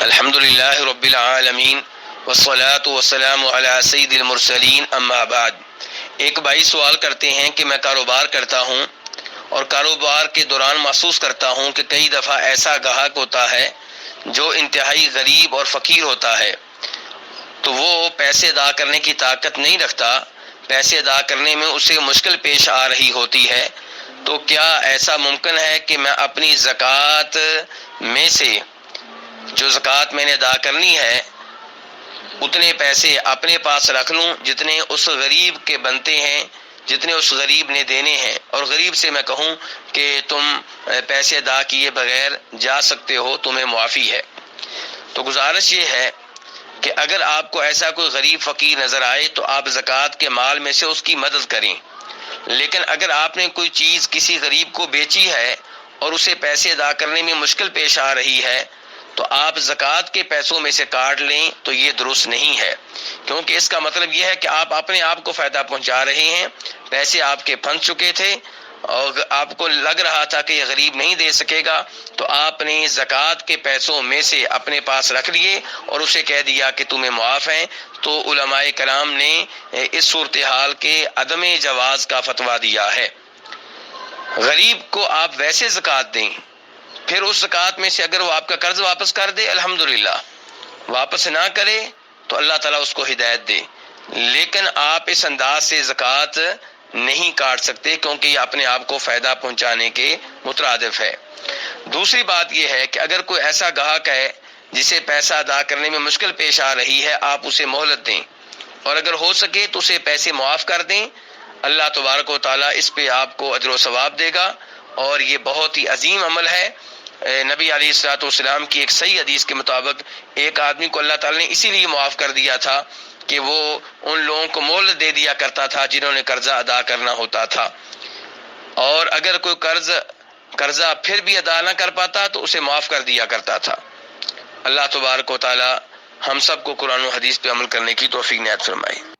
الحمدللہ رب العالمین والصلاة والسلام علی سید المرسلین اما بعد۔ ایک بھائی سوال کرتے ہیں کہ میں کاروبار کرتا ہوں اور کاروبار کے دوران محسوس کرتا ہوں کہ کئی دفعہ ایسا گاہک ہوتا ہے جو انتہائی غریب اور فقیر ہوتا ہے، تو وہ پیسے ادا کرنے کی طاقت نہیں رکھتا، پیسے ادا کرنے میں اسے مشکل پیش آ رہی ہوتی ہے، تو کیا ایسا ممکن ہے کہ میں اپنی زکوٰۃ میں سے جو زکوٰۃ میں نے ادا کرنی ہے اتنے پیسے اپنے پاس رکھ لوں جتنے اس غریب کے بنتے ہیں، جتنے اس غریب نے دینے ہیں، اور غریب سے میں کہوں کہ تم پیسے ادا کیے بغیر جا سکتے ہو، تمہیں معافی ہے؟ تو گزارش یہ ہے کہ اگر آپ کو ایسا کوئی غریب فقیر نظر آئے تو آپ زکوٰۃ کے مال میں سے اس کی مدد کریں، لیکن اگر آپ نے کوئی چیز کسی غریب کو بیچی ہے اور اسے پیسے ادا کرنے میں مشکل پیش آ رہی ہے تو آپ زکوٰۃ کے پیسوں میں سے کاٹ لیں، تو یہ درست نہیں ہے، کیونکہ اس کا مطلب یہ ہے کہ آپ اپنے آپ کو فائدہ پہنچا رہے ہیں۔ پیسے آپ کے پھنس چکے تھے اور آپ کو لگ رہا تھا کہ یہ غریب نہیں دے سکے گا، تو آپ نے زکوٰۃ کے پیسوں میں سے اپنے پاس رکھ لیے اور اسے کہہ دیا کہ تمہیں معاف ہیں۔ تو علماء کرام نے اس صورتحال کے عدم جواز کا فتویٰ دیا ہے۔ غریب کو آپ ویسے زکوٰۃ دیں، پھر اس زکوٰۃ میں سے اگر وہ آپ کا قرض واپس کر دے الحمدللہ، واپس نہ کرے تو اللہ تعالیٰ اس کو ہدایت دے، لیکن آپ اس انداز سے زکوٰۃ نہیں کاٹ سکتے کیونکہ یہ اپنے آپ کو فائدہ پہنچانے کے مترادف ہے۔ دوسری بات یہ ہے کہ اگر کوئی ایسا گاہک ہے جسے پیسہ ادا کرنے میں مشکل پیش آ رہی ہے، آپ اسے مہلت دیں اور اگر ہو سکے تو اسے پیسے معاف کر دیں، اللہ تبارک و تعالیٰ اس پہ آپ کو اجر و ثواب دے گا، اور یہ بہت ہی عظیم عمل ہے۔ نبی علیہ الصلوۃ والسلام کی ایک صحیح حدیث کے مطابق ایک آدمی کو اللہ تعالیٰ نے اسی لیے معاف کر دیا تھا کہ وہ ان لوگوں کو مہلت دے دیا کرتا تھا جنہوں نے قرضہ ادا کرنا ہوتا تھا، اور اگر کوئی قرضہ پھر بھی ادا نہ کر پاتا تو اسے معاف کر دیا کرتا تھا۔ اللہ تبارک و تعالیٰ ہم سب کو قرآن و حدیث پہ عمل کرنے کی توفیق عنایت فرمائے۔